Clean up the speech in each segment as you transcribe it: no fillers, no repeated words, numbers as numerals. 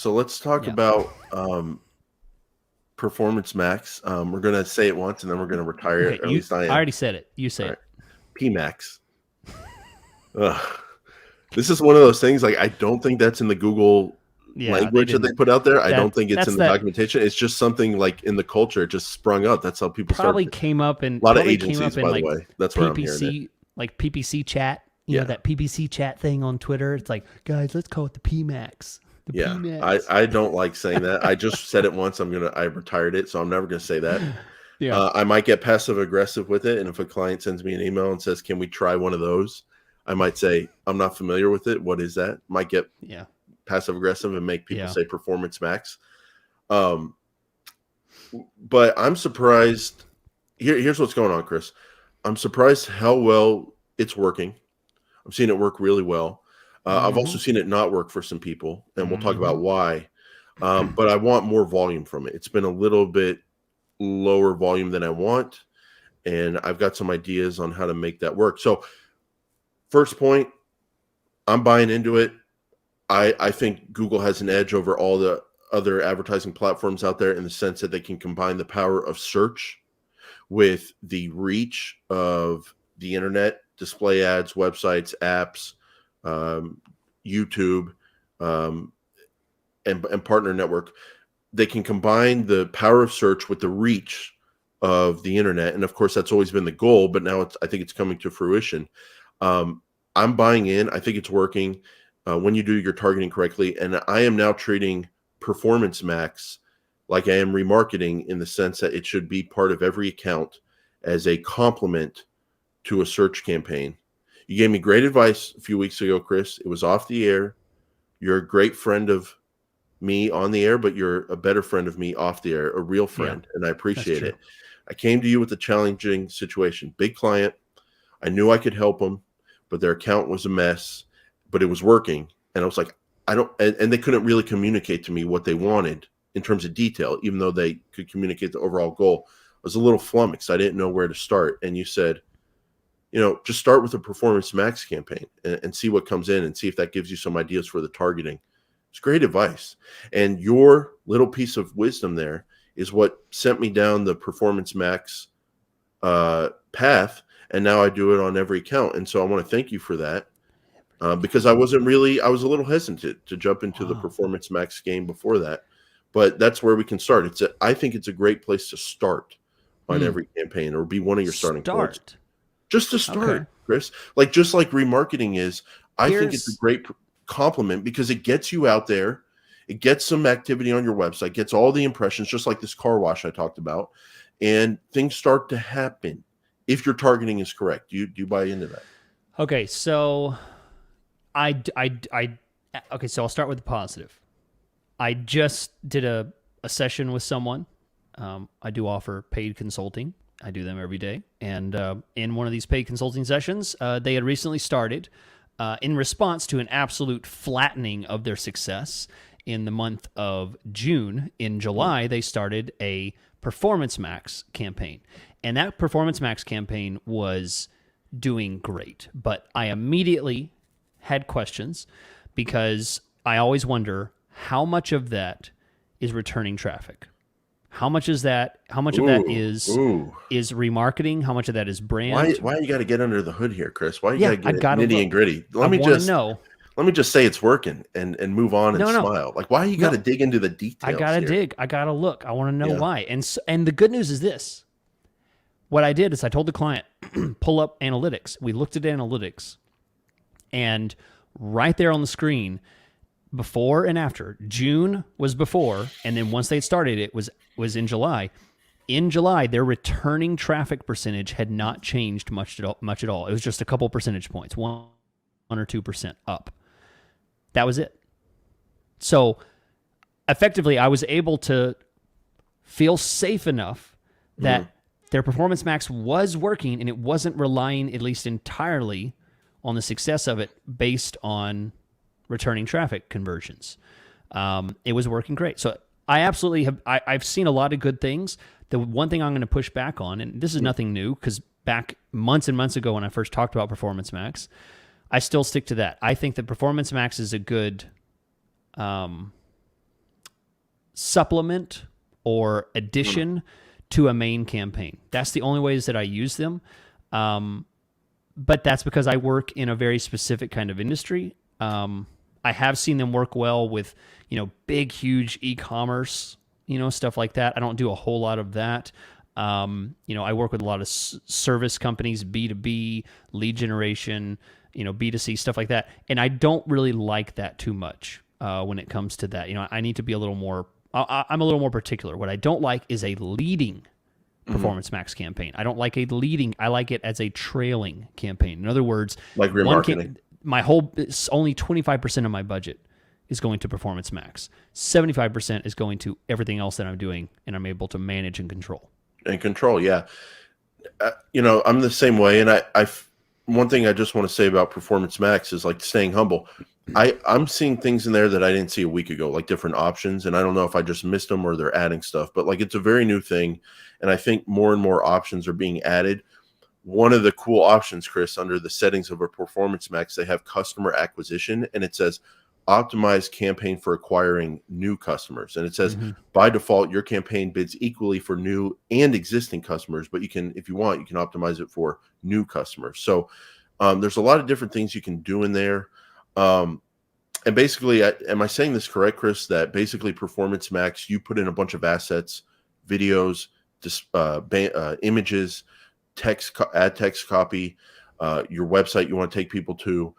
So let's talk Yeah. about Performance Max. We're gonna say it once and then we're gonna retire it, Okay, or at least I I am. already said it. You say All right. it. PMax. Ugh. This is one of those things, like, I don't think that's in the Google Yeah, they language that they didn't. put out there. I don't That think it's that's in the that documentation. It's just something like in the culture. It just sprung up. That's how people start. probably A came up in lot of agencies, by the way. That's where I'm hearing it. PPC chat. You know Yeah. that PPC chat thing on Twitter. It's like, guys, let's call it the PMax. The Yeah. PMax. I don't like saying that. I just said it once. I retired it, so I'm never gonna say that. Yeah. I might get passive aggressive with it, and if a client sends me an email and says, "Can we try one of those?" I might say, "I'm not familiar with it. What is that?" Might get Yeah. passive aggressive and make people Yeah. say Performance Max. But I'm surprised. Here's what's going on, Chris. I'm surprised how well it's working. I've seen it work really well. I've also seen it not work for some people, and we'll talk about why. But I want more volume from it. It's been a little bit lower volume than I want, and I've got some ideas on how to make that work. So, first point, I'm buying into it. I think Google has an edge over all the other advertising platforms out there in the sense that they can combine the power of search with the reach of the internet, display ads, websites, apps, YouTube, and partner network. They can combine the power of search with the reach of the internet, and of course, that's always been the goal. But now I think it's coming to fruition. I'm buying in. I think it's working when you do your targeting correctly, and I am now treating Performance Max like I am remarketing, in the sense that it should be part of every account as a complement to a search campaign. You gave me great advice a few weeks ago, Chris. It was off the air. You're a great friend of me on the air, but you're a better friend of me off the air, a real friend, and I appreciate it. I came to you with a challenging situation. Big client. I knew I could help them, but their account was a mess, but it was working. And I was like, and they couldn't really communicate to me what they wanted in terms of detail, even though they could communicate the overall goal. I was a little flummoxed. I didn't know where to start. And you said, just start with a Performance Max campaign and see what comes in, and see if that gives you some ideas for the targeting. It's great advice. And your little piece of wisdom there is what sent me down the Performance Max path. And now I do it on every account. And so I want to thank you for that. Because I was a little hesitant to jump into the Performance Max game before that, but that's where we can start. I think it's a great place to start on every campaign, or be one of your starting points. Just to start, Chris. Just like remarketing is, I think it's a great compliment, because it gets you out there, it gets some activity on your website, gets all the impressions, just like this car wash I talked about, and things start to happen if your targeting is correct. Do you buy into that? Okay, so okay, so I'll start with the positive. I just did a session with someone. I do offer paid consulting. I do them every day. And in one of these paid consulting sessions, they had recently started, in response to an absolute flattening of their success in the month of June. In July, they started a Performance Max campaign. And that Performance Max campaign was doing great. But I immediately had questions, because I always wonder how much of that is returning traffic. How much of that is remarketing? How much of that is brand? Why you got to get under the hood here, Chris? Why you got to get nitty and gritty? Let me just say it's working and move on and smile. Like, why you got to dig into the details? I got to dig. I got to look. I want to know why. And the good news is this. What I did is I told the client, pull up analytics. We looked at analytics, and right there on the screen, before and after. June was before, and then once they started, it was in July. In July, their returning traffic percentage had not changed much at all. It was just a couple percentage points, 1 or 2% up. That was it. So effectively, I was able to feel safe enough that their Performance Max was working, and it wasn't relying, at least entirely, on the success of it based on returning traffic conversions. It was working great. So I absolutely have, I've seen a lot of good things. The one thing I'm going to push back on, and this is nothing new, because back months and months ago when I first talked about Performance Max, I still stick to that. I think that Performance Max is a good supplement or addition to a main campaign. That's the only ways that I use them. But that's because I work in a very specific kind of industry. I have seen them work well with, big, huge e-commerce, stuff like that. I don't do a whole lot of that. I work with a lot of service companies, B2B, lead generation, B2C, stuff like that. And I don't really like that too much when it comes to that. I need to be a little more, I'm a little more particular. What I don't like is a leading Performance Max campaign. I don't like a leading, I like it as a trailing campaign. In other words, like remarketing. It's only 25% of my budget is going to Performance Max. 75% is going to everything else that I'm doing, and I'm able to manage and control. Yeah. I'm the same way. And one thing I just want to say about Performance Max is like staying humble. I'm seeing things in there that I didn't see a week ago, like different options. And I don't know if I just missed them or they're adding stuff, but like it's a very new thing. And I think more and more options are being added. One of the cool options, Chris, under the settings of a Performance Max, they have customer acquisition, and it says optimize campaign for acquiring new customers. And it says by default, your campaign bids equally for new and existing customers, but if you want, you can optimize it for new customers. So there's a lot of different things you can do in there. And basically, am I saying this correct, Chris, that basically Performance Max, you put in a bunch of assets, videos, images, add text copy, your website you want to take people to,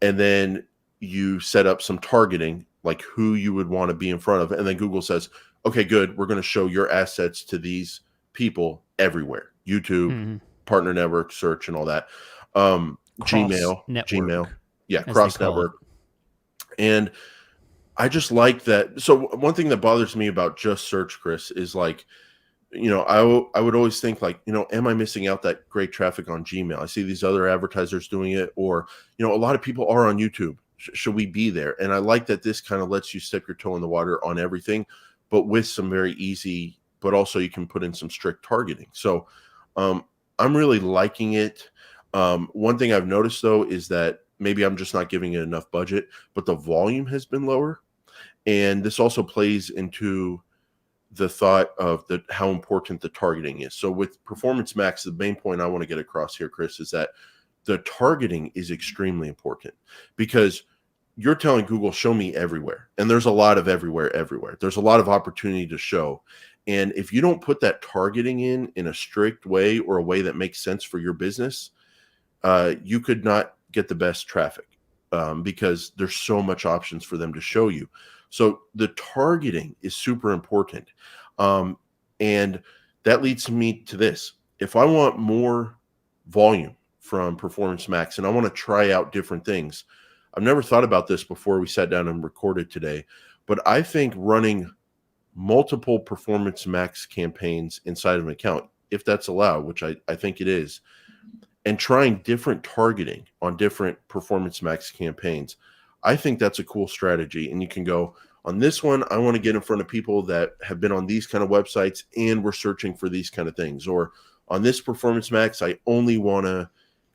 and then you set up some targeting, like who you would want to be in front of. And then Google says, okay, good. We're going to show your assets to these people everywhere. YouTube, partner network, search, and all that. Gmail. Yeah. Cross network. And I just like that. So one thing that bothers me about just search, Chris, is like, I would always think like, am I missing out that great traffic on Gmail? I see these other advertisers doing it, or, a lot of people are on YouTube. Should we be there? And I like that this kind of lets you step your toe in the water on everything, but with some very easy, but also you can put in some strict targeting. So I'm really liking it. One thing I've noticed though, is that maybe I'm just not giving it enough budget, but the volume has been lower. And this also plays into the thought of how important the targeting is. So with Performance Max, the main point I want to get across here, Chris, is that the targeting is extremely important, because you're telling Google, show me everywhere. And there's a lot of everywhere. There's a lot of opportunity to show. And if you don't put that targeting in a strict way, or a way that makes sense for your business, you could not get the best traffic because there's so much options for them to show you. So the targeting is super important. And that leads me to this. If I want more volume from Performance Max and I want to try out different things, I've never thought about this before we sat down and recorded today, but I think running multiple Performance Max campaigns inside of an account, if that's allowed, which I think it is, and trying different targeting on different Performance Max campaigns, I think that's a cool strategy. And you can go, on this one, I want to get in front of people that have been on these kind of websites and we're searching for these kind of things. Or on this Performance Max, I only want to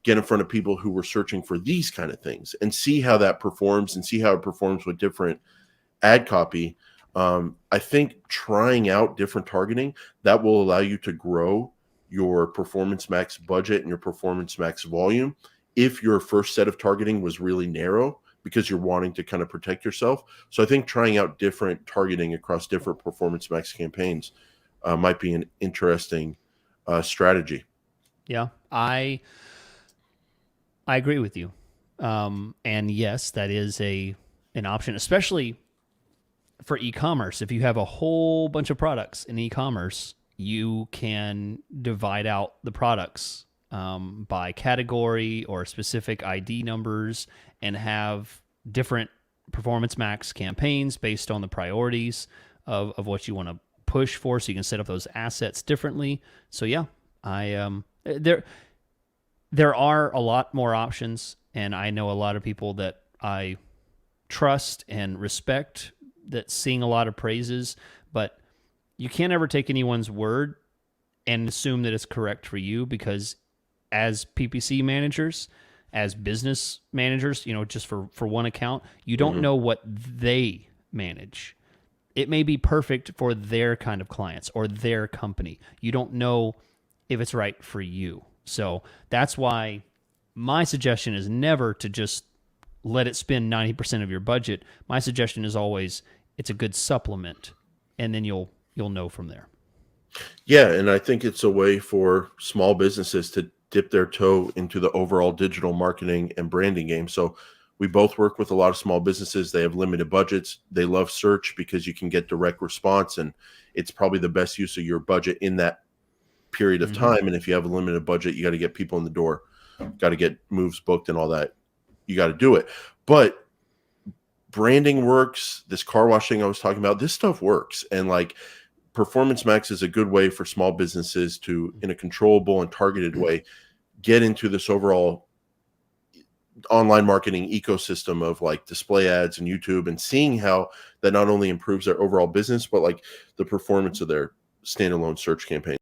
get in front of people who were searching for these kind of things, and see how that performs, and see how it performs with different ad copy. I think trying out different targeting, that will allow you to grow your Performance Max budget and your Performance Max volume if your first set of targeting was really narrow, because you're wanting to kind of protect yourself. So I think trying out different targeting across different Performance Max campaigns might be an interesting strategy. Yeah, I agree with you. And yes, that is an option, especially for e-commerce. If you have a whole bunch of products in e-commerce, you can divide out the products by category or specific ID numbers, and have different Performance Max campaigns based on the priorities of what you want to push for. So you can set up those assets differently. So yeah, there are a lot more options, and I know a lot of people that I trust and respect that sing a lot of praises, but you can't ever take anyone's word and assume that it's correct for you, because as PPC managers, as business managers, just for one account, you don't know what they manage. It may be perfect for their kind of clients or their company. You don't know if it's right for you. So that's why my suggestion is never to just let it spend 90% of your budget. My suggestion is always it's a good supplement, and then you'll know from there. Yeah, and I think it's a way for small businesses to dip their toe into the overall digital marketing and branding game. So we both work with a lot of small businesses. They have limited budgets. They love search because you can get direct response, and it's probably the best use of your budget in that period of time. And if you have a limited budget, you got to get people in the door, got to get moves booked and all that. You got to do it. But branding works. This car wash thing I was talking about, this stuff works. And like Performance Max is a good way for small businesses to, in a controllable and targeted way, get into this overall online marketing ecosystem of like display ads and YouTube, and seeing how that not only improves their overall business, but like the performance of their standalone search campaign.